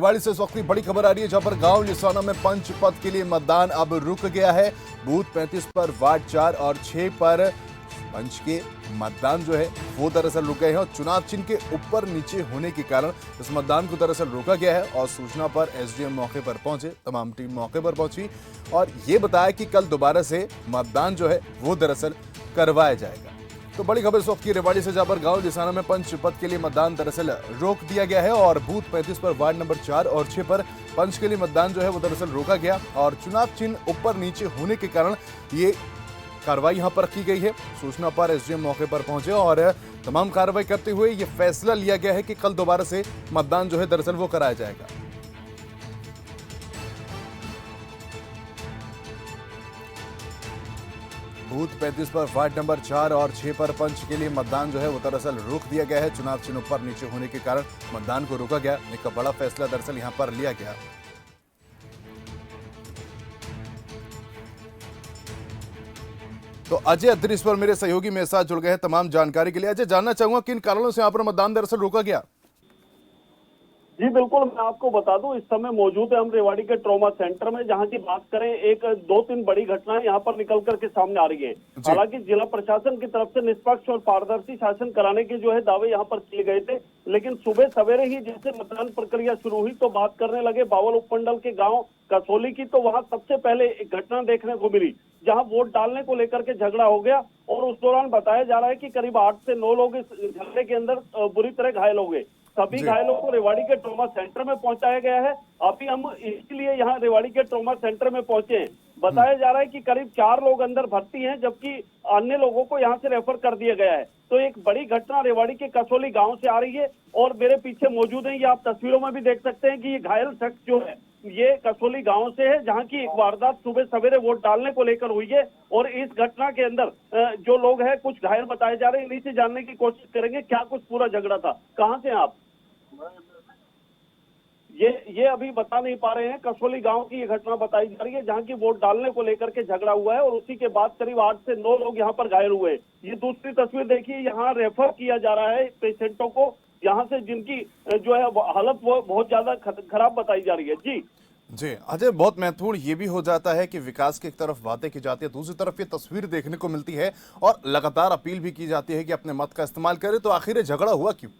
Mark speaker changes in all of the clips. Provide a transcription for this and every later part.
Speaker 1: रेवाड़ी से इस वक्त की बड़ी खबर आ रही है, जहां पर गांव लिसाना में पंच पद के लिए मतदान अब रुक गया है। बूथ 35 पर वार्ड 4 और 6 पर पंच के मतदान जो है वो दरअसल रुक गए हैं और चुनाव चिन्ह के ऊपर नीचे होने के कारण इस मतदान को दरअसल रोका गया है। और सूचना पर एसडीएम मौके पर पहुंचे, तमाम टीम मौके पर पहुंची और ये बताया कि कल दोबारा से मतदान जो है वो दरअसल करवाया जाएगा। तो बड़ी खबर इस वक्त की रेवाड़ी से, जहां पर गांव लिसाना में पंच पद के लिए मतदान दरअसल रोक दिया गया है और बूथ 35 पर वार्ड नंबर 4 और 6 पर पंच के लिए मतदान जो है वो दरअसल रोका गया और चुनाव चिन्ह ऊपर नीचे होने के कारण ये कार्रवाई यहां पर की गई है। सूचना पर एसडीएम मौके पर पहुंचे और तमाम कार्रवाई करते हुए ये फैसला लिया गया है कि कल दोबारा से मतदान जो है दरअसल वो कराया जाएगा। बूथ 35 पर वार्ड नंबर 4 और 6 पर पंच के लिए मतदान जो है वो दरअसल रोक दिया गया है। चुनाव चिन्ह ऊपर नीचे होने के कारण मतदान को रोका गया। एक बड़ा फैसला दरअसल यहां पर लिया गया। तो अजय अद्री इस पर मेरे सहयोगी मेरे साथ जुड़ गए हैं तमाम जानकारी के लिए। अजय, जानना चाहूंगा किन कारणों से यहाँ पर मतदान दरअसल रोका गया?
Speaker 2: जी बिल्कुल, मैं आपको बता दूं, इस समय मौजूद है हम रेवाड़ी के ट्रॉमा सेंटर में, जहां की बात करें एक दो तीन बड़ी घटनाएं यहां पर निकल करके सामने आ रही हैं। हालांकि जिला प्रशासन की तरफ से निष्पक्ष और पारदर्शी शासन कराने के जो है दावे यहां पर किए गए थे, लेकिन सुबह सवेरे ही जैसे मतदान प्रक्रिया शुरू हुई तो बात करने लगे बावल उपमंडल के गाँव कसोली की, तो वहां सबसे पहले एक घटना देखने को मिली जहां वोट डालने को लेकर के झगड़ा हो गया और उस दौरान बताया जा रहा है कि करीब 8 से 9 लोग इस झगड़े के अंदर बुरी तरह घायल हो गए। सभी घायलों को रेवाड़ी के ट्रॉमा सेंटर में पहुंचाया गया है। अभी हम इसलिए यहाँ रेवाड़ी के ट्रॉमा सेंटर में पहुंचे हैं। बताया जा रहा है कि करीब 4 लोग अंदर भर्ती हैं, जबकि अन्य लोगों को यहाँ से रेफर कर दिया गया है। तो एक बड़ी घटना रेवाड़ी के कसोली गांव से आ रही है और मेरे पीछे मौजूद है, ये आप तस्वीरों में भी देख सकते हैं कि ये घायल शख्स जो है ये कसोली गांव से है, जहां की एक वारदात सुबह सवेरे वोट डालने को लेकर हुई है। और इस घटना के अंदर जो लोग हैं कुछ घायल बताए जा रहे हैं, इन्हीं से जानने की कोशिश करेंगे क्या कुछ पूरा झगड़ा था। कहां से आप? ये अभी बता नहीं पा रहे हैं। कसोली गांव की ये घटना बताई जा रही है जहां की वोट डालने को लेकर के झगड़ा हुआ है और उसी के बाद करीब 8 से 9 लोग यहां पर घायल हुए। ये दूसरी तस्वीर देखिए, यहाँ रेफर किया जा रहा है पेशेंटों को यहाँ से, जिनकी जो है हालत वो बहुत ज्यादा खराब बताई जा रही है। जी
Speaker 1: अजय, बहुत महत्वपूर्ण ये भी हो जाता है कि विकास की एक तरफ बातें की जाती है, दूसरी तरफ ये तस्वीर देखने को मिलती है और लगातार अपील भी की जाती है कि अपने मत का इस्तेमाल करें। तो आखिर ये झगड़ा हुआ क्यों?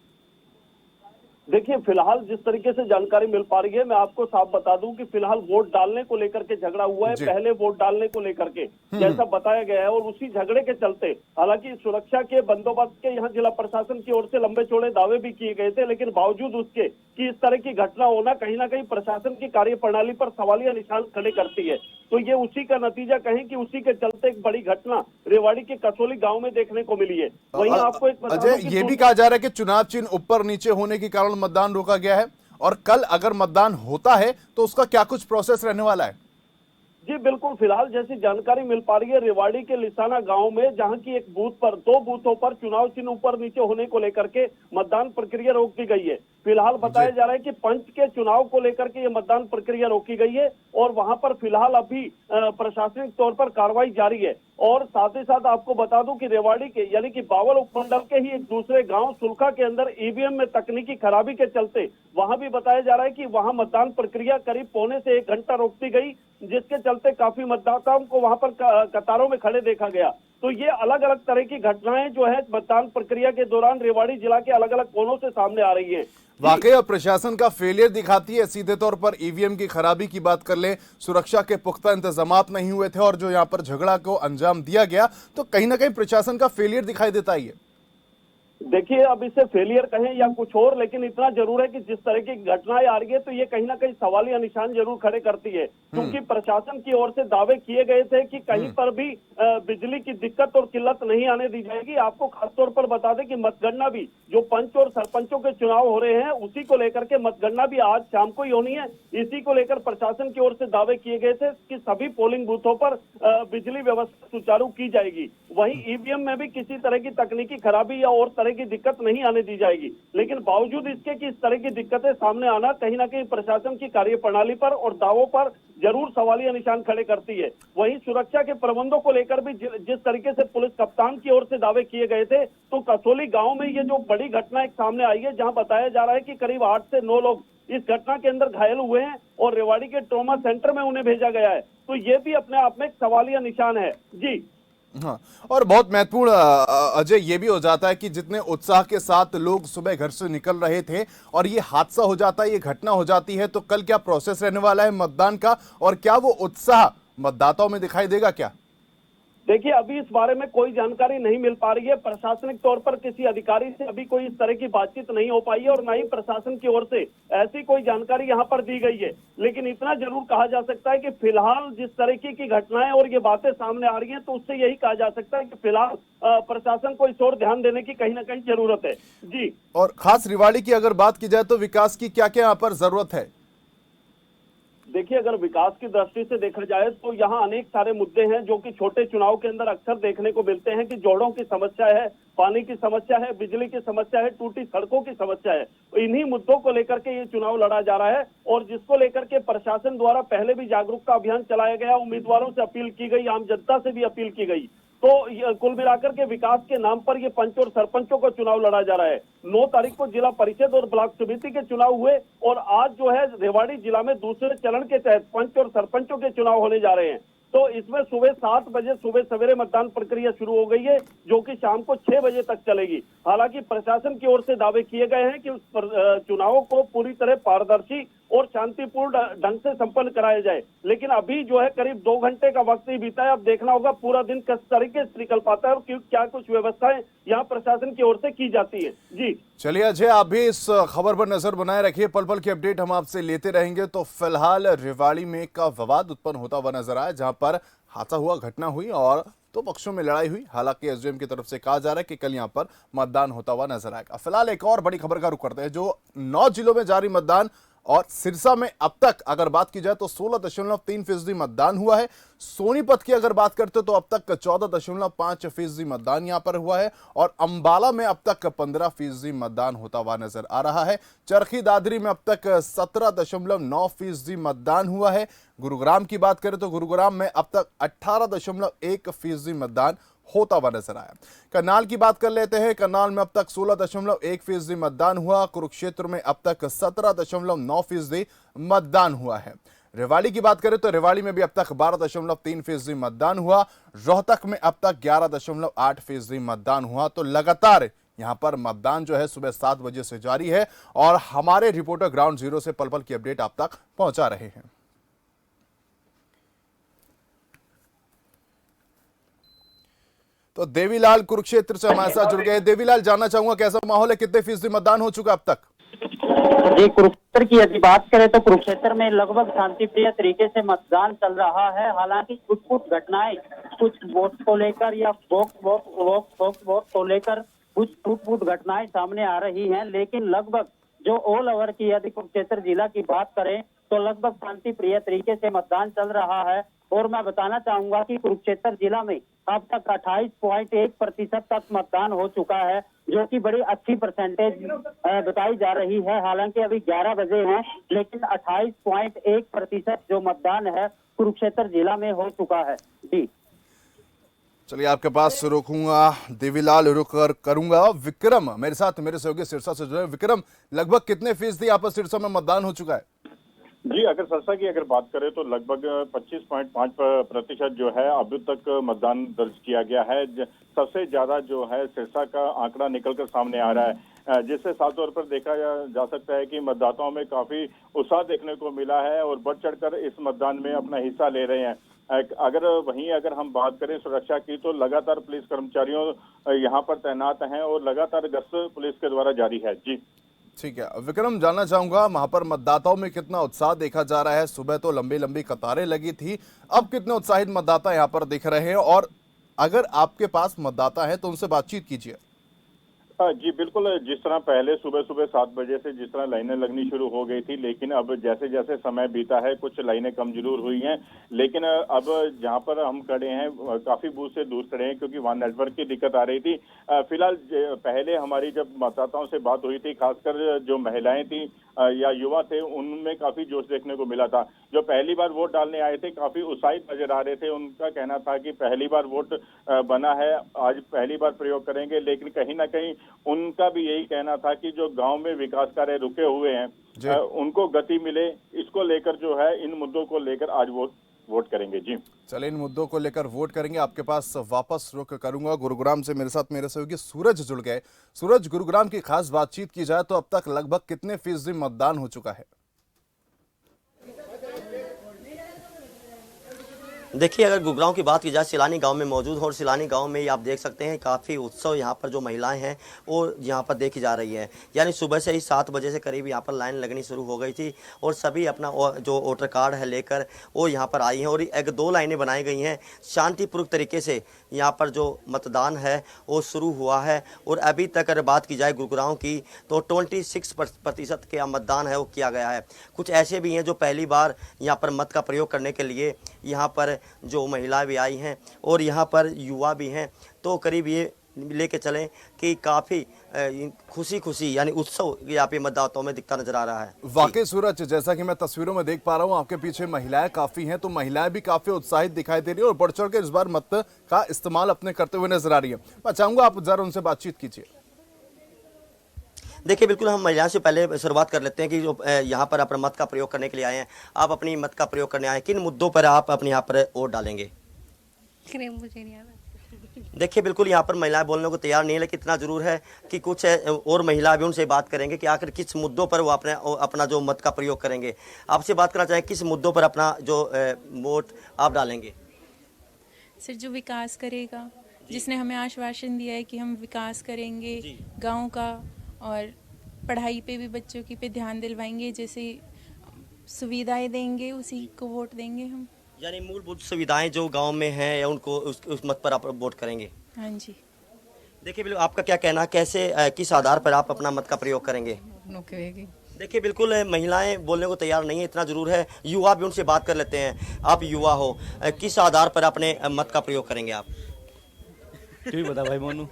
Speaker 2: देखिए, फिलहाल जिस तरीके से जानकारी मिल पा रही है, मैं आपको साफ बता दूं कि फिलहाल वोट डालने को लेकर के झगड़ा हुआ है, पहले वोट डालने को लेकर के जैसा बताया गया है। और उसी झगड़े के चलते हालांकि सुरक्षा के बंदोबस्त के यहाँ जिला प्रशासन की ओर से लंबे चौड़े दावे भी किए गए थे, लेकिन बावजूद उसके कि इस तरह की घटना होना कहीं ना कहीं प्रशासन की कार्यप्रणाली पर सवालिया निशान खड़े करती है। तो ये उसी का नतीजा कहें कि उसी के चलते एक बड़ी घटना रेवाड़ी के कसोली गांव में देखने को मिली है। वहीं आपको एक
Speaker 1: अजय, ये भी कहा जा रहा है कि चुनाव चिन्ह ऊपर नीचे होने के कारण मतदान रोका गया है और कल अगर मतदान होता है तो उसका क्या कुछ प्रोसेस रहने वाला है?
Speaker 2: जी बिल्कुल, फिलहाल जैसी जानकारी मिल पा रही है रेवाड़ी के लिसाना गांव में, जहां की एक बूथ पर 2 बूथों पर चुनाव चिन्ह ऊपर नीचे होने को लेकर के मतदान प्रक्रिया रोक दी गई है। फिलहाल बताया जा रहा है कि पंच के चुनाव को लेकर के ये मतदान प्रक्रिया रोकी गई है और वहां पर फिलहाल अभी प्रशासनिक तौर पर कार्रवाई जारी है। और साथ ही साथ आपको बता दूं कि रेवाड़ी के यानी कि बावल उपमंडल के ही एक दूसरे गांव सुलखा के अंदर ईवीएम में तकनीकी खराबी के चलते वहां भी बताया जा रहा है कि वहां मतदान प्रक्रिया करीब पौने से 1 घंटा रोक दी गई, जिसके चलते काफी मतदाताओं को वहां पर कतारों में खड़े देखा गया। तो ये अलग अलग तरह की घटनाएं जो है मतदान प्रक्रिया के दौरान रेवाड़ी जिला के अलग अलग कोनों से सामने आ रही है।
Speaker 1: वाकई और प्रशासन का फेलियर दिखाती है। सीधे तौर पर ईवीएम की खराबी की बात कर ले, सुरक्षा के पुख्ता इंतजामात नहीं हुए थे और जो यहाँ पर झगड़ा को अंजाम दिया गया, तो कहीं ना कहीं प्रशासन का फेलियर दिखाई देता ही है।
Speaker 2: देखिए, अब इसे फेलियर कहें या कुछ और, लेकिन इतना जरूर है कि जिस तरह की घटनाएं आ रही है तो ये कहीं ना कहीं सवालिया निशान जरूर खड़े करती है, क्योंकि प्रशासन की ओर से दावे किए गए थे कि कहीं पर भी बिजली की दिक्कत और किल्लत नहीं आने दी जाएगी। आपको खासतौर पर बता दें कि मतगणना भी जो पंच और सरपंचों के चुनाव हो रहे हैं उसी को लेकर के मतगणना भी आज शाम को ही होनी है। इसी को लेकर प्रशासन की ओर से दावे किए गए थे कि सभी पोलिंग बूथों पर बिजली व्यवस्था सुचारू की जाएगी। वहीं ईवीएम में भी किसी तरह की तकनीकी खराबी या और तरह की दिक्कत नहीं आने दी जाएगी। लेकिन बावजूद इसके कि इस तरह की दिक्कतें सामने आना कहीं ना कहीं प्रशासन की कार्यप्रणाली पर और दावों पर जरूर सवालिया निशान खड़े करती है। वहीं सुरक्षा के प्रबंधों को लेकर भी जिस तरीके से पुलिस कप्तान की ओर से दावे किए गए थे, तो कसोली गांव में ये जो बड़ी घटना एक सामने आई है, जहां बताया जा रहा है कि करीब 8 से 9 लोग इस घटना के अंदर घायल हुए हैं और रेवाड़ी के ट्रॉमा सेंटर में उन्हें भेजा गया है। तो ये भी अपने आप में एक सवालिया निशान है। जी
Speaker 1: हाँ, और बहुत महत्वपूर्ण अजय ये भी हो जाता है कि जितने उत्साह के साथ लोग सुबह घर से निकल रहे थे और ये हादसा हो जाता है, ये घटना हो जाती है, तो कल क्या प्रोसेस रहने वाला है मतदान का, और क्या वो उत्साह मतदाताओं में दिखाई देगा क्या?
Speaker 2: देखिए, अभी इस बारे में कोई जानकारी नहीं मिल पा रही है। प्रशासनिक तौर पर किसी अधिकारी से अभी कोई इस तरह की बातचीत नहीं हो पाई है और ना ही प्रशासन की ओर से ऐसी कोई जानकारी यहाँ पर दी गई है। लेकिन इतना जरूर कहा जा सकता है कि फिलहाल जिस तरीके की घटनाएं और ये बातें सामने आ रही हैं, तो उससे यही कहा जा सकता है कि फिलहाल प्रशासन को इस ओर ध्यान देने की कहीं ना कहीं जरूरत है। जी,
Speaker 1: और खास रेवाड़ी की अगर बात की जाए तो विकास की क्या क्या यहाँ पर जरूरत है?
Speaker 2: देखिए, अगर विकास की दृष्टि से देखा जाए तो यहाँ अनेक सारे मुद्दे हैं जो कि छोटे चुनाव के अंदर अक्सर देखने को मिलते हैं कि जोड़ों की समस्या है, पानी की समस्या है, बिजली की समस्या है, टूटी सड़कों की समस्या है। तो इन्हीं मुद्दों को लेकर के ये चुनाव लड़ा जा रहा है और जिसको लेकर के प्रशासन द्वारा पहले भी जागरूकता अभियान चलाया गया, उम्मीदवारों से अपील की गई, आम जनता से भी अपील की गई। तो कुल मिलाकर के विकास के नाम पर ये पंच और सरपंचों का चुनाव लड़ा जा रहा है। 9 तारीख को जिला परिषद और ब्लॉक समिति के चुनाव हुए और आज जो है रेवाड़ी जिला में दूसरे चरण के तहत पंच और सरपंचों के चुनाव होने जा रहे हैं। तो इसमें सुबह 7 बजे सुबह सवेरे मतदान प्रक्रिया शुरू हो गई है, जो कि शाम को 6 बजे तक चलेगी। हालांकि प्रशासन की ओर से दावे किए गए हैं कि उस चुनावों को पूरी तरह पारदर्शी और शांतिपूर्ण ढंग से संपन्न कराया जाए। लेकिन अभी जो है करीब 2 घंटे का वक्त ही बीता है। अब देखना होगा पूरा दिन किस तरीके से निकल पाता है और क्या कुछ व्यवस्थाएं यहाँ प्रशासन की ओर से की जाती है। जी
Speaker 1: चलिए अजय, आप भी इस खबर पर नजर बनाए रखिए, पल पल की अपडेट हम आपसे लेते रहेंगे। तो फिलहाल रेवाड़ी में का विवाद उत्पन्न होता हुआ नजर आया, जहां पर हादसा हुआ, घटना हुई और दो पक्षों में लड़ाई हुई। हालांकि एसडीएम की तरफ से कहा जा रहा है कि कल यहां पर मतदान होता हुआ नजर आएगा। फिलहाल एक और बड़ी खबर का रुख करते हैं, जो 9 जिलों में जारी मतदान और सिरसा में अब तक अगर बात की जाए तो 16.3% मतदान हुआ है। सोनीपत की अगर बात करते तो अब तक 14.5% मतदान यहां पर हुआ है और अंबाला में अब तक 15% मतदान होता हुआ नजर आ रहा है। चरखी दादरी में अब तक 17.9% मतदान हुआ है। गुरुग्राम की बात करें तो गुरुग्राम में अब तक 18.1% मतदान होता हुआ नजर आया। करनाल की बात कर लेते हैं, करनाल में अब तक 16.1% मतदान हुआ। कुरुक्षेत्र में अब तक 17.9% मतदान हुआ है। रेवाड़ी की बात करें तो रेवाड़ी में भी अब तक 12.3% मतदान हुआ। रोहतक में अब तक 11.8% मतदान हुआ। तो लगातार यहां पर मतदान जो है सुबह 7 बजे से जारी है और हमारे रिपोर्टर ग्राउंड जीरो से पल पल की अपडेट आप तक पहुंचा रहे हैं। तो देवीलाल कुरुक्षेत्र से हमारे साथ जुड़ गए। देवीलाल, जानना चाहूंगा कैसा माहौल है, कितने फीसदी मतदान हो चुका अब तक?
Speaker 3: जी, कुरुक्षेत्र की यदि बात करें तो कुरुक्षेत्र में लगभग शांतिप्रिय तरीके से मतदान चल रहा है। हालांकि कुछ घटनाएं कुछ वोट को लेकर या वोट को लेकर कुछ टूट-फूट घटनाएं सामने आ रही हैं, लेकिन लगभग जो ऑल ओवर की यदि कुरुक्षेत्र जिला की बात करें तो लगभग शांतिप्रिय तरीके से मतदान चल रहा है। और मैं बताना चाहूंगा कि कुरुक्षेत्र जिला में अब तक 28.1% तक मतदान हो चुका है, जो कि बड़ी अच्छी परसेंटेज बताई जा रही है। हालांकि अभी 11 बजे हैं, लेकिन 28.1% जो मतदान है कुरुक्षेत्र जिला में हो चुका है। जी
Speaker 1: चलिए, आपके पास रुकूंगा देवीलाल, रुक करूंगा विक्रम मेरे साथ, मेरे सहयोगी सिरसा से जुड़े। विक्रम, लगभग कितने फीसदी यहाँ पर सिरसा में मतदान हो चुका है?
Speaker 4: जी, अगर सिरसा की अगर बात करें तो लगभग 25.5% जो है अभी तक मतदान दर्ज किया गया है। सबसे ज्यादा जो है सिरसा का आंकड़ा निकलकर सामने आ रहा है, जिससे साफ तौर पर देखा जा सकता है कि मतदाताओं में काफी उत्साह देखने को मिला है और बढ़ चढ़कर इस मतदान में अपना हिस्सा ले रहे हैं। अगर हम बात करें सुरक्षा की तो लगातार पुलिस कर्मचारियों यहाँ पर तैनात हैं और लगातार गश्त पुलिस के द्वारा जारी है। जी
Speaker 1: ठीक है विक्रम, जानना चाहूंगा वहां पर मतदाताओं में कितना उत्साह देखा जा रहा है? सुबह तो लंबी लंबी कतारें लगी थी, अब कितने उत्साहित मतदाता यहां पर दिख रहे हैं? और अगर आपके पास मतदाता है तो उनसे बातचीत कीजिए।
Speaker 4: जी बिल्कुल, जिस तरह पहले सुबह 7 बजे से जिस तरह लाइनें लगनी शुरू हो गई थी, लेकिन अब जैसे जैसे समय बीता है कुछ लाइनें कम जरूर हुई हैं, लेकिन अब जहां पर हम खड़े हैं काफी बूथ से दूर खड़े हैं क्योंकि वहां नेटवर्क की दिक्कत आ रही थी। फिलहाल पहले हमारी जब मतदाताओं से बात हुई थी, खासकर जो महिलाएं थी या युवा थे, उनमें काफी जोश देखने को मिला था। जो पहली बार वोट डालने आए थे काफी उत्साहित नजर आ रहे थे। उनका कहना था कि पहली बार वोट बना है, आज पहली बार प्रयोग करेंगे। लेकिन कहीं ना कहीं उनका भी यही कहना था कि जो गांव में विकास कार्य रुके हुए हैं उनको गति मिले, इसको लेकर जो है इन मुद्दों को लेकर आज वो वोट करेंगे। जी
Speaker 1: चलिए, इन मुद्दों को लेकर वोट करेंगे। आपके पास वापस रुख करूंगा। गुरुग्राम से मेरे साथ मेरे सहयोगी सूरज जुड़ गए। सूरज, गुरुग्राम की खास बातचीत की जाए तो अब तक लगभग कितने फीसदी मतदान हो चुका है?
Speaker 5: देखिए, अगर गुरुग्राम की बात की जाए, सिलानी गांव में मौजूद हो और सिलानी गांव में आप देख सकते हैं काफ़ी उत्सव यहाँ पर जो महिलाएं हैं वो यहाँ पर देखी जा रही हैं। यानी सुबह से ही 7 बजे से करीब यहाँ पर लाइन लगनी शुरू हो गई थी और सभी अपना जो वोटर कार्ड है लेकर वो यहाँ पर आई हैं और 1-2 लाइनें बनाई गई हैं। शांतिपूर्वक तरीके से यहाँ पर जो मतदान है वो शुरू हुआ है और अभी तक अगर बात की जाए गुरुग्राम की तो 26% का मतदान है वो किया गया है। कुछ ऐसे भी हैं जो पहली बार यहाँ पर मत का प्रयोग करने के लिए यहाँ पर जो महिला भी आई हैं और यहाँ पर युवा भी हैं। तो करीब ये लेके चलें कि काफ़ी खुशी यानी उत्सव यहाँ पे मतदाताओं में दिखता नजर आ रहा है।
Speaker 1: वाकई सूरज, जैसा कि मैं तस्वीरों में देख पा रहा हूँ, आपके पीछे महिलाएं काफी हैं, तो महिलाएं भी काफी उत्साहित दिखाई दे रही है और बढ़ चढ़ के इस बार मत का इस्तेमाल अपने करते हुए नजर आ रही है। मैं चाहूंगा आप जरा उनसे बातचीत कीजिए।
Speaker 5: देखिए, बिल्कुल हम महिलाओं से पहले शुरुआत कर लेते हैं कि जो यहाँ पर अपने मत का प्रयोग करने के लिए आए हैं, आप अपनी मत का प्रयोग करने आए हैं, किन मुद्दों पर आप अपने यहाँ पर वोट डालेंगे?
Speaker 6: मुझे नहीं आता।
Speaker 5: देखिए, बिल्कुल यहाँ पर महिलाएं बोलने को तैयार नहीं है, लेकिन इतना जरूर है कि कुछ और महिला भी उनसे बात करेंगे कि आखिर किस मुद्दों पर वो अपना जो मत का प्रयोग करेंगे। आपसे बात करना चाहें, किस मुद्दों पर अपना जो वोट आप डालेंगे?
Speaker 6: सर, जो विकास करेगा, जिसने हमें आश्वासन दिया है कि हम विकास करेंगे गांव का और पढ़ाई पे भी बच्चों की पे ध्यान दिलवाएंगे, जैसे सुविधाएं देंगे उसी को वोट देंगे हम।
Speaker 5: यानी मूलभूत सुविधाएं जो गांव में हैं या उनको उस मत पर आप वोट करेंगे?
Speaker 6: हाँ जी।
Speaker 5: देखिए, बिल्कुल आपका क्या कहना है, कैसे किस आधार पर आप अपना मत का प्रयोग करेंगे? देखिए, बिल्कुल महिलाएं बोलने को तैयार नहीं है, इतना जरूर है। युवा भी उनसे बात कर लेते हैं। आप युवा हो, किस आधार पर अपने मत का प्रयोग करेंगे आप?
Speaker 7: तू बता भाई मोनू।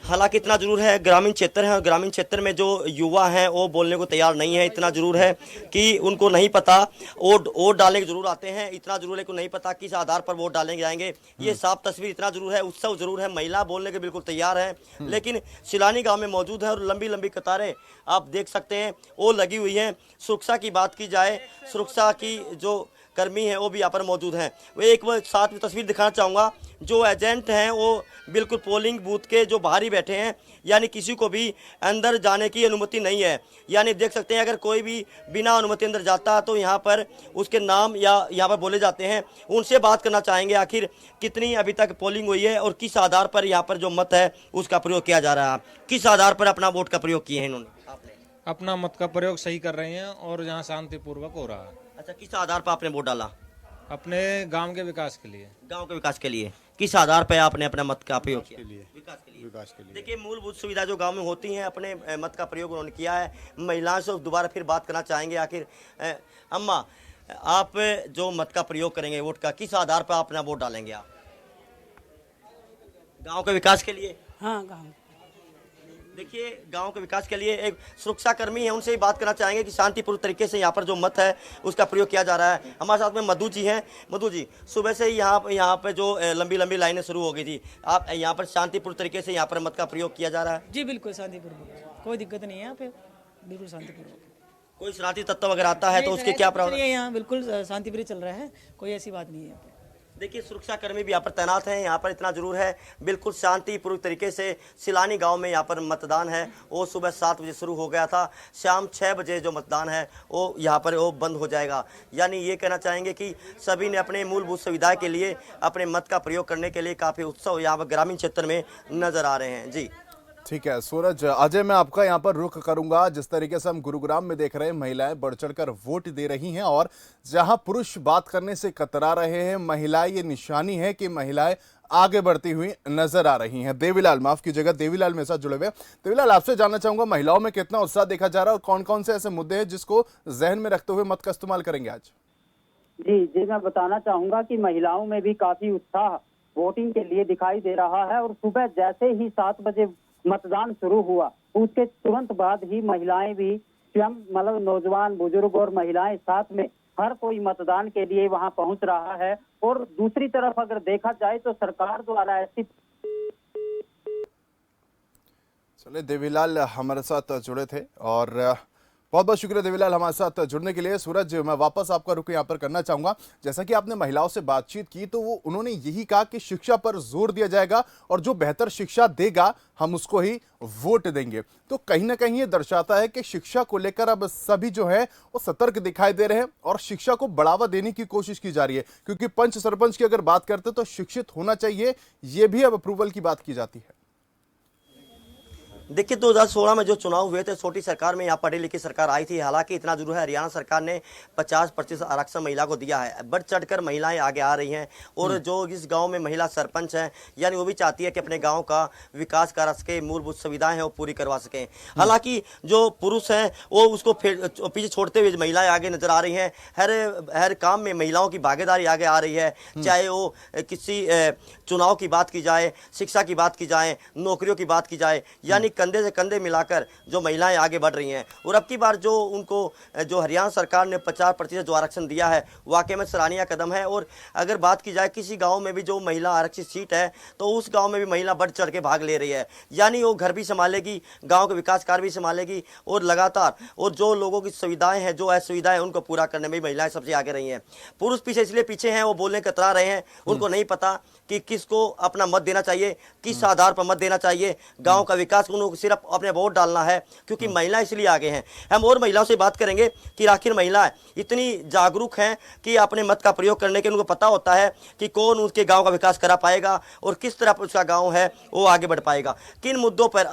Speaker 5: हालांकि इतना जरूर है, ग्रामीण क्षेत्र है और ग्रामीण क्षेत्र में जो युवा हैं वो बोलने को तैयार नहीं है। इतना जरूर है कि उनको नहीं पता, वोट डालने के जरूर आते हैं, इतना जरूर है कि नहीं पता किस आधार पर वोट डालने जाएंगे। ये साफ तस्वीर इतना जरूर है, उत्सव जरूर है, महिला बोलने के बिल्कुल तैयार है, लेकिन सिलानी गांव में मौजूद है और लंबी लंबी कतारें आप देख सकते हैं वो लगी हुई हैं। सुरक्षा की बात की जाए, सुरक्षा की जो कर्मी हैं वो भी यहाँ पर मौजूद हैं। वो एक साथ में तस्वीर दिखाना चाहूँगा, जो एजेंट हैं वो बिल्कुल पोलिंग बूथ के जो बाहर ही बैठे हैं, यानी किसी को भी अंदर जाने की अनुमति नहीं है। यानी देख सकते हैं अगर कोई भी बिना अनुमति अंदर जाता है तो यहाँ पर उसके नाम या यहाँ पर बोले जाते हैं। उनसे बात करना चाहेंगे आखिर कितनी अभी तक पोलिंग हुई है और किस आधार पर यहाँ पर जो मत है उसका प्रयोग किया जा रहा है, किस आधार पर अपना वोट का प्रयोग किए हैं इन्होंने? आपने
Speaker 7: अपना मत का प्रयोग सही कर रहे हैं और यहाँ शांतिपूर्वक हो रहा है।
Speaker 5: अच्छा, किस आधार पर आपने वोट डाला?
Speaker 7: अपने गांव के विकास के लिए।
Speaker 5: गांव के विकास के लिए। किस आधार पर आपने अपना मत का प्रयोग किया? विकास के लिए। देखिए, मूलभूत सुविधा जो गांव में होती हैं अपने मत का प्रयोग उन्होंने किया है। महिलाओं से दोबारा फिर बात करना चाहेंगे, आखिर अम्मा आप जो मत का प्रयोग करेंगे वोट का, किस आधार पर अपना वोट डालेंगे आप? गाँव के विकास के लिए?
Speaker 8: हाँ, गाँव।
Speaker 5: देखिए, गांव के विकास के लिए एक सुरक्षा कर्मी है, उनसे ही बात करना चाहेंगे कि शांतिपूर्ण तरीके से यहाँ पर जो मत है उसका प्रयोग किया जा रहा है। हमारे साथ में मधु जी हैं। मधु जी, सुबह से ही यहाँ पे जो लंबी लंबी लाइनें शुरू हो गई थी, आप यहाँ पर शांतिपूर्ण तरीके से यहाँ पर मत का प्रयोग किया जा रहा है?
Speaker 8: जी बिल्कुल शांतिपूर्वक, कोई दिक्कत नहीं है यहाँ पे, बिल्कुल शांतिपूर्वक।
Speaker 5: कोई शरारती तत्व अगर आता है तो उसके क्या प्रावधान?
Speaker 8: यहाँ बिल्कुल शांतिप्रिय चल रहा है, कोई ऐसी बात नहीं है यहाँ पे।
Speaker 5: देखिए, सुरक्षा कर्मी भी यहाँ पर तैनात हैं। यहाँ पर इतना जरूर है, बिल्कुल शांतिपूर्वक तरीके से सिलानी गांव में यहाँ पर मतदान है वो सुबह 7 बजे शुरू हो गया था। शाम 6 बजे जो मतदान है वो यहाँ पर वो बंद हो जाएगा। यानी ये कहना चाहेंगे कि सभी ने अपने मूलभूत सुविधा के लिए अपने मत का प्रयोग करने के लिए काफ़ी उत्सव यहाँ पर ग्रामीण क्षेत्र में नजर आ रहे हैं। जी
Speaker 1: ठीक है सूरज। अजय, मैं आपका यहाँ पर रुख करूंगा। जिस तरीके से हम गुरुग्राम में देख रहे हैं, महिलाएं बढ़ चढ़कर वोट दे रही हैं और जहां पुरुष बात करने से कतरा रहे हैं, महिलाएं, ये निशानी है कि महिलाएं आगे बढ़ती हुई नजर आ रही हैं। देवीलाल, माफ कीजिएगा, देवीलाल मेरे साथ जुड़े हुए। देवीलाल, आपसे जानना चाहूंगा, महिलाओं में कितना उत्साह देखा जा रहा है और कौन कौन से ऐसे मुद्दे हैं जिसको जहन में रखते हुए मत का इस्तेमाल करेंगे आज?
Speaker 3: जी, मैं बताना चाहूंगा कि महिलाओं में भी काफी उत्साह वोटिंग के लिए दिखाई दे रहा है और सुबह जैसे ही 7 बजे मतदान शुरू हुआ उसके तुरंत बाद ही महिलाएं भी स्वयं मतलब नौजवान बुजुर्ग और महिलाएं साथ में हर कोई मतदान के लिए वहां पहुंच रहा है। और दूसरी तरफ अगर देखा जाए तो सरकार द्वारा ऐसी
Speaker 1: चलिए, देवीलाल हमारे साथ जुड़े थे और बहुत बहुत शुक्रिया देवीलाल हमारे साथ जुड़ने के लिए। सूरज, मैं वापस आपका रुख यहाँ पर करना चाहूंगा। जैसा कि आपने महिलाओं से बातचीत की तो वो उन्होंने यही कहा कि शिक्षा पर जोर दिया जाएगा और जो बेहतर शिक्षा देगा हम उसको ही वोट देंगे। तो कहीं ना कहीं ये दर्शाता है कि शिक्षा को लेकर अब सभी जो है वो सतर्क दिखाई दे रहे हैं और शिक्षा को बढ़ावा देने की कोशिश की जा रही है, क्योंकि पंच सरपंच की अगर बात करते तो शिक्षित होना चाहिए, ये भी अब अप्रूवल की बात की जाती है।
Speaker 5: देखिए 2016 में जो चुनाव हुए थे, छोटी सरकार में यहाँ पढ़ी लिखी सरकार आई थी। हालांकि इतना जरूर है, हरियाणा सरकार ने 50% आरक्षण महिला को दिया है। बढ़ चढ़कर महिलाएं आगे आ रही हैं और जो इस गांव में महिला सरपंच हैं यानी वो भी चाहती है कि अपने गांव का विकास करा सके, मूलभूत सुविधाएं हैं वो पूरी करवा सकें। हालांकि जो पुरुष हैं वो उसको पीछे छोड़ते हुए महिलाएं आगे नजर आ रही हैं। हर काम में महिलाओं की भागीदारी आगे आ रही है, चाहे वो किसी चुनाव की बात की जाए, शिक्षा की बात की जाए, नौकरियों की बात की जाए, यानी कंधे से कंधे मिलाकर जो महिलाएं आगे बढ़ रही हैं। और अब की बार जो उनको जो हरियाणा सरकार ने 50% जो आरक्षण दिया है वाकई में सराहनीय कदम है। और अगर बात की जाए किसी गांव में भी जो महिला आरक्षित सीट है तो उस गांव में भी महिला बढ़ चढ़ के भाग ले रही है, यानी वो घर भी संभालेगी, गांव के विकास कार्य भी संभालेगी और लगातार और जो लोगों की सुविधाएं हैं, जो असुविधाएं उनको पूरा करने में महिलाएं सबसे आगे रही हैं। पुरुष पीछे इसलिए पीछे हैं, वो बोलने कतरा रहे हैं, उनको नहीं पता कि किसको अपना मत देना चाहिए, किस आधार पर मत देना चाहिए। गांव का विकास उनको सिर्फ अपने वोट डालना है, क्योंकि महिलाएं इसलिए आगे हैं। हम और महिलाओं से बात करेंगे कि आखिर महिलाएं इतनी जागरूक हैं कि अपने मत का प्रयोग करने के उनको पता होता है कि कौन उसके गांव का विकास करा पाएगा और किस तरह उसका गांव है वो आगे बढ़ पाएगा। किस मुद्दों पर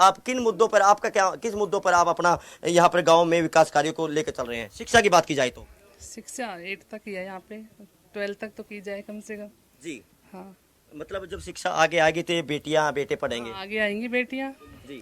Speaker 5: आप अपना यहाँ पर गाँव में विकास कार्यों को लेकर चल रहे हैं? शिक्षा की बात की जाए तो
Speaker 9: शिक्षा 8 तक ही है यहाँ पे, 12 तक तो की जाए कम से कम
Speaker 5: जी।
Speaker 9: हाँ,
Speaker 5: मतलब जब शिक्षा आगे आएगी तो बेटियां बेटे पढ़ेंगे,
Speaker 9: आगे आएंगी बेटियाँ,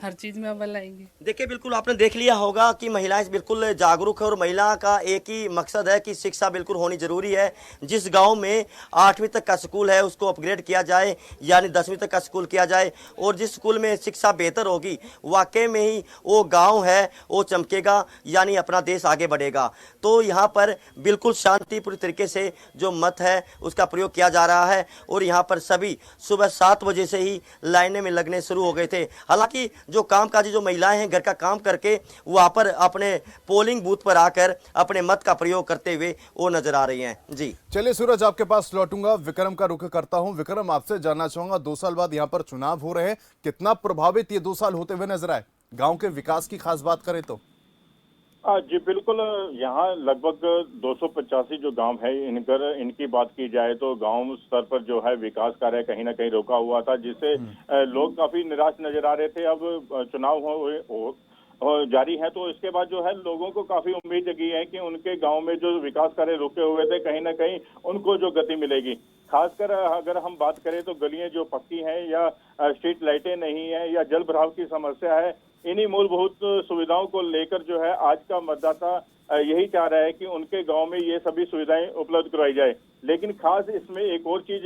Speaker 9: हर चीज में अव्वल आएंगी।
Speaker 5: देखिए बिल्कुल आपने देख लिया होगा कि महिलाएं बिल्कुल जागरूक है और महिला का एक ही मकसद है कि शिक्षा बिल्कुल होनी जरूरी है। जिस गांव में 8वीं तक का स्कूल है उसको अपग्रेड किया जाए, यानी 10वीं तक का स्कूल किया जाए, और जिस स्कूल में शिक्षा बेहतर होगी वाकई में ही वो गांव है वो चमकेगा, यानी अपना देश आगे बढ़ेगा। तो यहाँ पर बिल्कुल शांतिपूर्ण तरीके से जो मत है उसका प्रयोग किया जा रहा है और यहाँ पर सभी सुबह 7 बजे से ही लाइनें में लगने शुरू हो गए थे। हालांकि जो कामकाजी जो महिलाएं हैं घर का काम करके वहां पर अपने पोलिंग बूथ पर आकर अपने मत का प्रयोग करते हुए वो नजर आ रही हैं। जी
Speaker 1: चलिए सूरज, आपके पास लौटूंगा, विक्रम का रुख करता हूं। विक्रम, आपसे जानना चाहूंगा 2 साल बाद यहां पर चुनाव हो रहे हैं, कितना प्रभावित ये 2 साल होते हुए नजर आए? गांव के विकास की खास बात करें तो
Speaker 4: जी बिल्कुल, यहाँ लगभग 285 जो गांव है इनकी बात की जाए तो गांव स्तर पर जो है विकास कार्य कहीं ना कहीं रोका हुआ था, जिससे लोग काफी निराश नजर आ रहे थे। अब चुनाव जारी है तो इसके बाद जो है लोगों को काफी उम्मीद जगी है कि उनके गांव में जो विकास कार्य रुके हुए थे कहीं ना कहीं उनको जो गति मिलेगी। खासकर अगर हम बात करें तो गलियां जो पक्की हैं या स्ट्रीट लाइटें नहीं है या जल भराव की समस्या है, इन्हीं मूलभूत सुविधाओं को लेकर जो है आज का मतदाता यही चाह रहा है कि उनके गांव में ये सभी सुविधाएं उपलब्ध करवाई जाए। लेकिन खास इसमें एक और चीज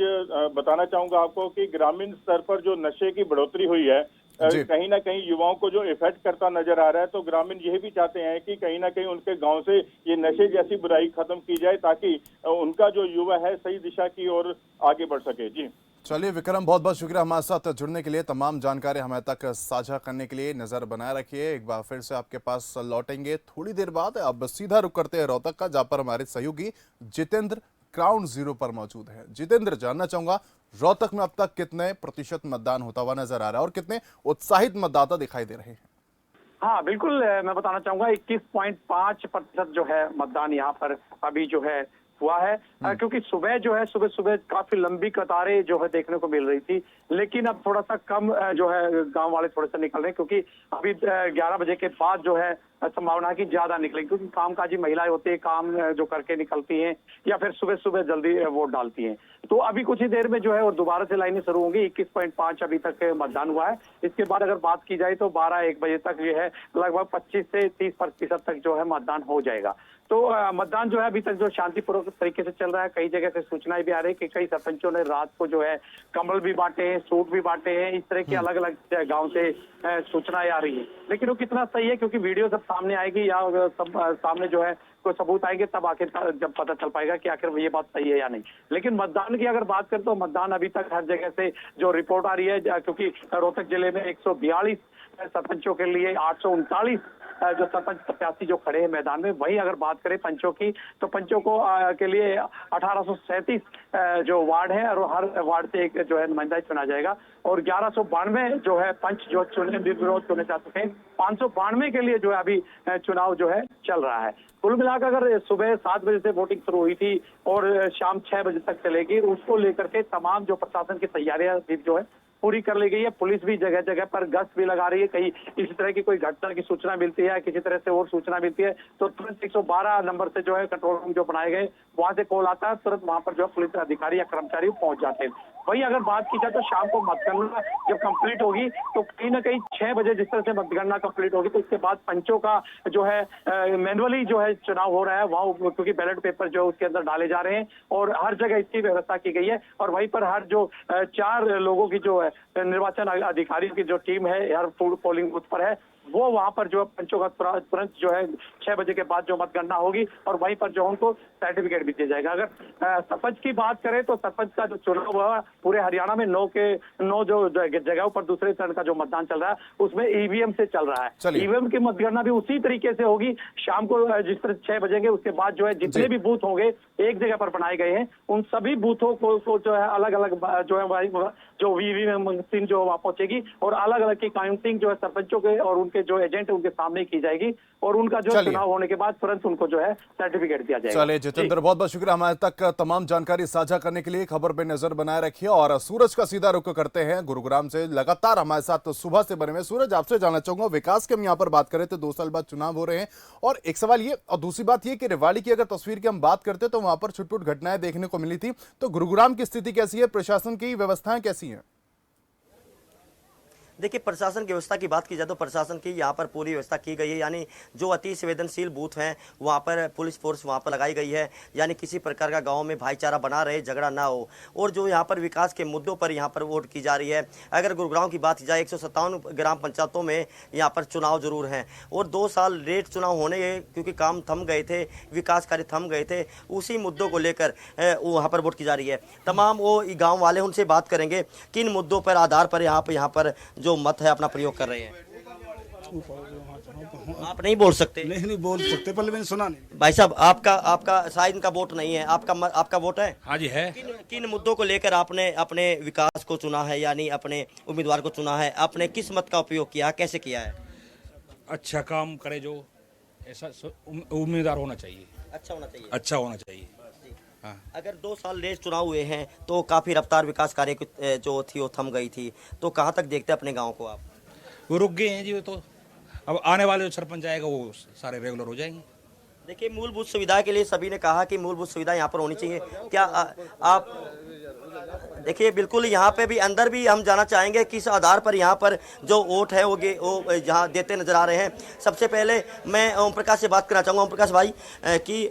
Speaker 4: बताना चाहूंगा आपको कि ग्रामीण स्तर पर जो नशे की बढ़ोतरी हुई है कहीं ना कहीं युवाओं को जो इफेक्ट करता नजर आ रहा है, तो ग्रामीण यही भी चाहते हैं कि कहीं ना कहीं उनके गांव से ये नशे जैसी बुराई खत्म की जाए ताकि उनका जो युवा है सही दिशा की ओर आगे बढ़ सके। जी
Speaker 1: चलिए विक्रम, बहुत बहुत शुक्रिया हमारे साथ जुड़ने के लिए, तमाम जानकारी हमें तक साझा करने के लिए। नजर बनाए रखिए, एक बार फिर से आपके पास लौटेंगे थोड़ी देर बाद। अब सीधा रुक करते हैं रोहतक का, जहां पर हमारे सहयोगी जितेंद्र ग्राउंड जीरो पर मौजूद है। जितेंद्र, जानना चाहूंगा रोहतक में अब तक कितने प्रतिशत मतदान होता हुआ नजर आ रहा है और कितने उत्साहित मतदाता दिखाई दे रहे हैं?
Speaker 10: हाँ बिल्कुल, मैं बताना चाहूंगा 21.5% जो है मतदान यहाँ पर अभी जो है हुआ है, क्योंकि सुबह काफी लंबी कतारें जो है देखने को मिल रही थी, लेकिन अब थोड़ा सा कम जो है गांव वाले थोड़े से निकल रहे हैं, क्योंकि अभी 11 बजे के बाद जो है संभावना है कि ज्यादा निकलेंगी, क्योंकि कामकाजी महिलाएं होती है, काम जो करके निकलती हैं या फिर सुबह सुबह जल्दी वोट डालती हैं। तो अभी कुछ ही देर में जो है और दोबारा से लाइनें शुरू होंगी। 21.5 अभी तक मतदान हुआ है। इसके बाद अगर बात की जाए तो 12-1 बजे तक जो है लगभग 25 से 30% तक जो है मतदान हो जाएगा। तो मतदान जो है अभी तक जो शांतिपूर्वक तरीके से चल रहा है। कई जगह से सूचनाएं भी आ रही है कि कई सरपंचों ने रात को जो है कंबल भी बांटे हैं, सूट भी बांटे हैं। इस तरह की अलग अलग गांव से सूचनाएं आ रही है, लेकिन वो कितना सही है, क्योंकि वीडियो सब सामने आएगी या सब सामने जो है कोई सबूत आएंगे, तब आखिर जब पता चल पाएगा कि आखिर ये बात सही है या नहीं। लेकिन मतदान की अगर बात करें तो मतदान अभी तक हर जगह से जो रिपोर्ट आ रही है, क्योंकि रोहतक जिले में 142 सरपंचों के लिए 839 जो सरपंच प्रत्याशी जो खड़े हैं मैदान में। वहीं अगर बात करें पंचों की, तो पंचों को के लिए 1837 जो वार्ड है और हर वार्ड से एक जो है नुमाइंदा चुना जाएगा और 1192 जो है पंच जो चुने जा चुके हैं। 592 के लिए जो है अभी चुनाव जो है चल रहा है। कुल मिलाकर अगर सुबह 7 बजे से वोटिंग शुरू हुई थी और शाम 6 बजे तक चलेगी, उसको लेकर के तमाम जो प्रशासन की तैयारियां जो है पूरी कर ली गई है। पुलिस भी जगह जगह पर गश्त भी लगा रही है। कहीं इसी तरह की कोई घटना की सूचना मिलती है, किसी तरह से और सूचना मिलती है तो तुरंत 112 नंबर से जो है कंट्रोल रूम जो बनाए गए वहां से कॉल आता है, तुरंत वहां पर जो है पुलिस अधिकारी या कर्मचारी पहुंच जाते हैं। वहीं अगर बात की जाए तो शाम को मतगणना जब कंप्लीट होगी तो कहीं ना कहीं 6 बजे जिस तरह से मतगणना कंप्लीट होगी तो इसके बाद पंचों का जो है मैनुअली जो है चुनाव हो रहा है वहाँ, क्योंकि बैलेट पेपर जो है उसके अंदर डाले जा रहे हैं और हर जगह इसकी व्यवस्था की गई है। और वहीं पर हर जो 4 लोगों की जो है निर्वाचन अधिकारियों की जो टीम है हर पोलिंग बूथ पर है, वो वहां पर जो पंचों का तुरंत जो है 6 बजे के बाद जो मतगणना होगी और वहीं पर जो उनको सर्टिफिकेट भी दिया जाएगा। अगर सरपंच की बात करें तो सरपंच का जो चुनाव हुआ पूरे हरियाणा में 9 जो जगहों पर दूसरे चरण का जो मतदान चल रहा है उसमें ईवीएम से चल रहा है। ईवीएम की मतगणना भी उसी तरीके से होगी। शाम को जिस तरह 6 बजेंगे उसके बाद जो है जितने भी बूथ होंगे एक जगह पर बनाए गए हैं उन सभी बूथों को जो है अलग अलग जो है जो ईवीएम मशीन जो वहां पहुंचेगी और अलग अलग की काउंटिंग जो है सरपंचों के और उनके जो एजेंट उनके सामने की जाएगी और उनका जो चुनाव होने के बाद तुरंत उनको जो है सर्टिफिकेट दिया जाएगा।
Speaker 1: चलिए जितेंद्र, बहुत बहुत शुक्रिया हमारे तक तमाम जानकारी साझा करने के लिए। खबर पे नजर बनाए रखिए और सूरज का सीधा रुख करते हैं गुरुग्राम से। लगातार हमारे साथ सुबह से बने हुए सूरज, आपसे जानना चाहूंगा विकास की हम यहाँ पर बात करें तो 2 साल बाद चुनाव हो रहे हैं और एक सवाल ये और दूसरी बात ये कि रेवाड़ी की अगर तस्वीर की हम बात करते तो वहां पर छुटपुट घटनाएं देखने को मिली थी, तो गुरुग्राम की स्थिति कैसी है, प्रशासन की व्यवस्थाएं कैसी हैं?
Speaker 5: देखिए, प्रशासन की व्यवस्था की बात की जाए तो प्रशासन की यहाँ पर पूरी व्यवस्था की गई है, यानी जो अति संवेदनशील बूथ हैं वहाँ पर पुलिस फोर्स वहाँ पर लगाई गई है, यानी किसी प्रकार का गांव में भाईचारा बना रहे, झगड़ा ना हो। और जो यहाँ पर विकास के मुद्दों पर यहाँ पर वोट की जा रही है। अगर गुरुग्राम की बात की जाए 157 ग्राम पंचायतों में यहाँ पर चुनाव जरूर हैं और 2 साल लेट चुनाव होने क्योंकि काम थम गए थे, विकास कार्य थम गए थे, उसी मुद्दों को लेकर वहाँ पर वोट की जा रही है। तमाम वो गाँव वाले उनसे बात करेंगे किन मुद्दों पर आधार पर यहाँ पर जो मत है अपना प्रयोग कर रहे हैं। आप नहीं बोल सकते?
Speaker 11: नहीं बोल सकते, पहले मैंने सुना नहीं।
Speaker 5: भाई साहब, आपका शायद इनका वोट नहीं है, आपका वोट है?
Speaker 7: हाँ जी है।
Speaker 5: किन मुद्दों को लेकर आपने अपने विकास को चुना है, यानी अपने उम्मीदवार को चुना है? आपने किस मत का उपयोग किया है, कैसे किया है?
Speaker 7: अच्छा काम करे जो ऐसा उम्मीदवार होना चाहिए।
Speaker 5: अच्छा होना चाहिए।
Speaker 7: अच्छा होना चाहिए। हाँ।
Speaker 5: अगर 2 साल लेट चुनाव हुए हैं तो काफी रफ्तार विकास कार्य जो थी वो थम गई थी, तो कहाँ तक देखते हैं अपने गांव को आप?
Speaker 7: वो रुक गए हैं जी, तो अब आने वाले जो सरपंच आएगा वो सारे रेगुलर हो जाएंगे।
Speaker 5: देखिए, मूलभूत सुविधा के लिए सभी ने कहा कि मूलभूत सुविधा यहाँ पर होनी चाहिए। क्या आप देखिए, बिल्कुल यहाँ पे भी अंदर भी हम जाना चाहेंगे किस आधार पर यहाँ पर जो वोट है वो यहाँ देते नजर आ रहे हैं। सबसे पहले मैं ओम प्रकाश से बात करना चाहूँगा। ओम प्रकाश भाई, कि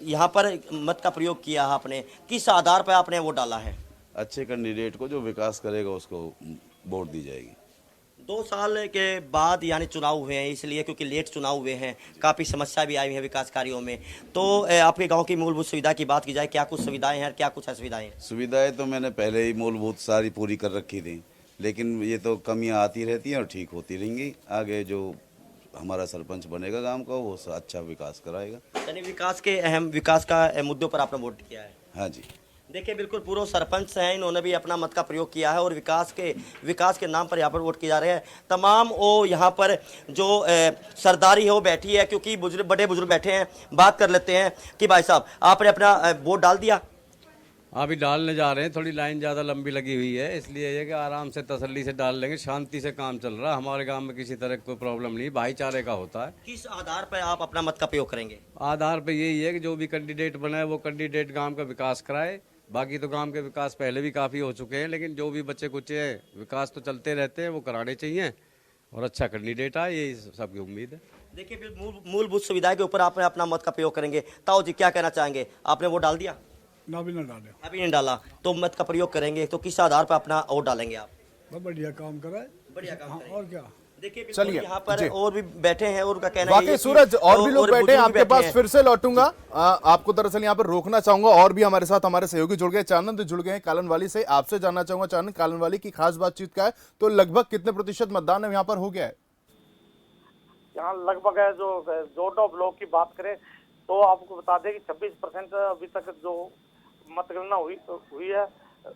Speaker 5: यहाँ पर मत का प्रयोग किया आपने, किस आधार पर आपने वोट डाला है?
Speaker 12: अच्छे कैंडिडेट को जो विकास करेगा उसको वोट दी जाएगी।
Speaker 5: 2 साल के बाद यानी चुनाव हुए हैं, इसलिए क्योंकि लेट चुनाव हुए हैं, काफ़ी समस्या भी आई हुई है विकास कार्यों में। तो आपके गांव की मूलभूत सुविधा की बात की जाए, क्या कुछ सुविधाएं हैं, क्या कुछ असुविधाएं हैं?
Speaker 12: सुविधाएं तो मैंने पहले ही मूलभूत सारी पूरी कर रखी थी, लेकिन ये तो कमियां आती रहती हैं और ठीक होती रहेंगी। आगे जो हमारा सरपंच बनेगा गाँव का वो अच्छा विकास कराएगा।
Speaker 5: यानी विकास का मुद्दों पर आपने वोट किया है?
Speaker 12: हाँ जी।
Speaker 5: देखिए, बिल्कुल पूर्व सरपंच हैं, इन्होंने भी अपना मत का प्रयोग किया है और विकास के नाम पर यहाँ पर वोट किए जा रहे हैं। तमाम वो यहाँ पर जो सरदारी है वो बैठी है, क्योंकि बड़े बुजुर्ग बैठे हैं। बात कर लेते हैं कि भाई साहब, आपने अपना वोट डाल दिया?
Speaker 13: अभी डालने जा रहे हैं, थोड़ी लाइन ज़्यादा लंबी लगी हुई है, इसलिए ये कि आराम से तसल्ली से डाल लेंगे। शांति से काम चल रहा है, हमारे गांव में किसी तरह कोई प्रॉब्लम नहीं, भाईचारे का होता है।
Speaker 5: किस आधार पर आप अपना मत का प्रयोग करेंगे?
Speaker 13: आधार पे यही है कि जो भी कैंडिडेट बनाए वो कैंडिडेट गांव का विकास कराए। बाकी तो गांव के विकास पहले भी काफ़ी हो चुके हैं, लेकिन जो भी बच्चे कुचे हैं विकास तो चलते रहते हैं, वो कराने चाहिए और अच्छा कैंडिडेट आए, यही सबकी उम्मीद है।
Speaker 5: देखिए, फिर मूलभूत सुविधाएं के ऊपर आप अपना मत का प्रयोग करेंगे। ताऊ जी क्या कहना चाहेंगे? आपने वोट डाल दिया?
Speaker 11: ना भी ना डाले,
Speaker 5: अभी नहीं डाला, तो मत का प्रयोग करेंगे, तो किस आधार पर अपना वोट डालेंगे आप?
Speaker 11: बहुत बढ़िया काम कराए,
Speaker 5: बढ़िया काम करेंगे।
Speaker 11: और क्या।
Speaker 5: देखिए,
Speaker 1: चलिए,
Speaker 5: यहाँ पर और भी बैठे हैं और उनका कहना
Speaker 1: वाकई
Speaker 5: है
Speaker 1: सूरज और भी लोग बैठे हैं, आपके पास
Speaker 5: हैं।
Speaker 1: फिर से लौटूंगा। आपको दरअसल यहाँ पर रोकना चाहूंगा, और भी हमारे साथ हमारे सहयोगी जुड़ गए, चानंद जुड़ गए हैं कालनवाली से। आपसे जानना चाहूंगा चानंद, कालनवाली की खास बातचीत क्या है? तो लगभग कितने प्रतिशत मतदान यहाँ पर हो गया है?
Speaker 14: यहाँ लगभग है जो जोडो ब्लॉक की बात करें तो आपको बता दें कि 26% अभी तक जो मतगणना हुई है,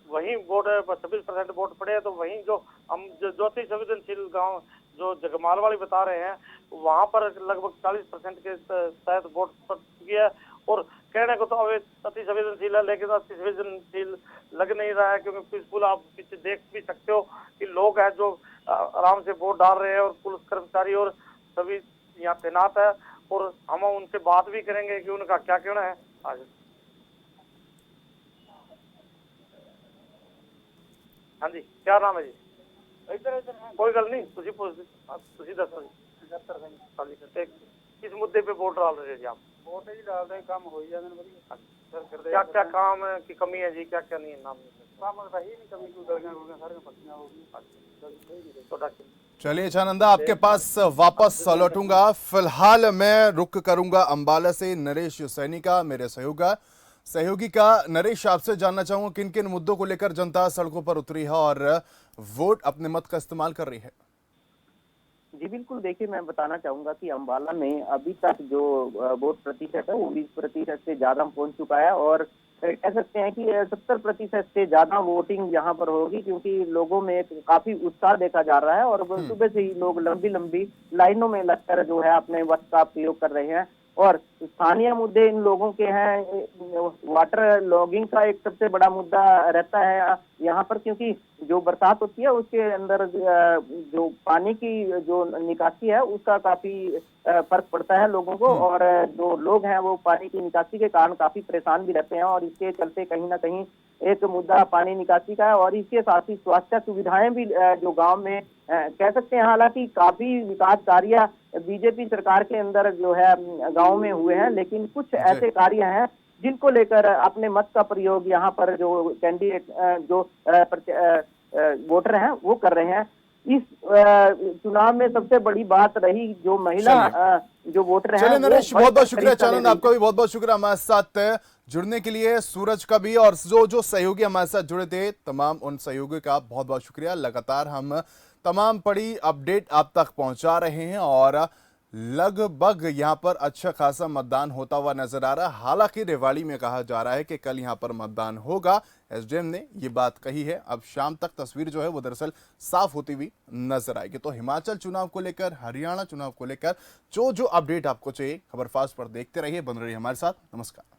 Speaker 14: वहीं वोट 26% वोट पड़े हैं। तो वहीं जो हम ज्योति संवेदनशील गांव जो जगमाल वाली बता रहे हैं, वहां पर लगभग 40% के तहत वोट पड़ चुकी है। और कहने को तो अति संवेदनशील है, लेकिन अति संवेदनशील लग नहीं रहा है, क्योंकि पीसफुल आप पीछे देख भी सकते हो कि लोग हैं जो आराम से वोट डाल रहे हैं और पुलिस कर्मचारी और सभी यहाँ तैनात है। और हम उनसे बात भी करेंगे कि उनका क्या कहना है। आज हाँ जी, क्या नाम है जी? कोई गल नहीं, तुझी पूछ तुझी दसो जी, किस मुद्दे पे वोट डाल रहे हैं जी आप? वोट ही डाल रहे हैं, काम हो ही जाने। क्या क्या काम की कमी है जी, क्या क्या नहीं है? नाम काम रही नहीं, कमी कोई गलियां सारे पत्तियां होगी।
Speaker 1: चलिए चानंदा, आपके पास वापस लौटूंगा। फिलहाल मैं रुक करूंगा अंबाला से नरेश सैनी का, मेरे सहयोगी का। नरेश, आपसे जानना चाहूंगा किन किन मुद्दों को लेकर जनता सड़कों पर उतरी है और वोट अपने मत का इस्तेमाल कर रही है?
Speaker 3: जी बिल्कुल, देखिए मैं बताना चाहूंगा कि अंबाला में अभी तक जो वोट प्रतिशत है वो 20% से ज्यादा पहुंच चुका है। और कह सकते हैं कि 70% से ज्यादा वोटिंग यहाँ पर होगी, क्योंकि लोगों में काफी उत्साह देखा जा रहा है। और सुबह से ही लोग लंबी लंबी लाइनों में लगकर जो है अपने वोट का प्रयोग कर रहे हैं। और स्थानीय मुद्दे इन लोगों के हैं, वाटर लॉगिंग का एक सबसे बड़ा मुद्दा रहता है यहाँ पर, क्योंकि जो बरसात होती है उसके अंदर जो पानी की जो निकासी है उसका काफी फर्क पड़ता है लोगों को। और जो लोग हैं वो पानी की निकासी के कारण काफी परेशान भी रहते हैं। और इसके चलते कहीं ना कहीं एक मुद्दा पानी निकासी का है। और इसके साथ ही स्वास्थ्य सुविधाएं भी जो गांव में कह सकते हैं, हालांकि काफी विकास कार्य बीजेपी सरकार के अंदर जो है गांव में हुए हैं, लेकिन कुछ ऐसे कार्य हैं जिनको लेकर अपने मत का प्रयोग यहाँ पर जो कैंडिडेट जो वोटर हैं वो कर रहे हैं। इस चुनाव में सबसे बड़ी बात रही जो महिला जो वोटर हैं।
Speaker 1: चलिए नरेश, बहुत बहुत शुक्रिया। चानंद, आपका भी बहुत बहुत शुक्रिया हमारे साथ जुड़ने के लिए। सूरज का भी, और जो सहयोगी हमारे साथ जुड़े थे, तमाम उन सहयोगियों का बहुत बहुत शुक्रिया। लगातार हम तमाम बड़ी अपडेट आप तक पहुंचा रहे हैं और लगभग यहां पर अच्छा खासा मतदान होता हुआ नजर आ रहा है। हालांकि रेवाड़ी में कहा जा रहा है कि कल यहां पर मतदान होगा, एसडीएम ने ये बात कही है। अब शाम तक तस्वीर जो है वो दरअसल साफ होती हुई नजर आएगी। तो हिमाचल चुनाव को लेकर, हरियाणा चुनाव को लेकर जो अपडेट आपको चाहिए, खबर फास्ट पर देखते रहिए, बन रही हमारे साथ। नमस्कार।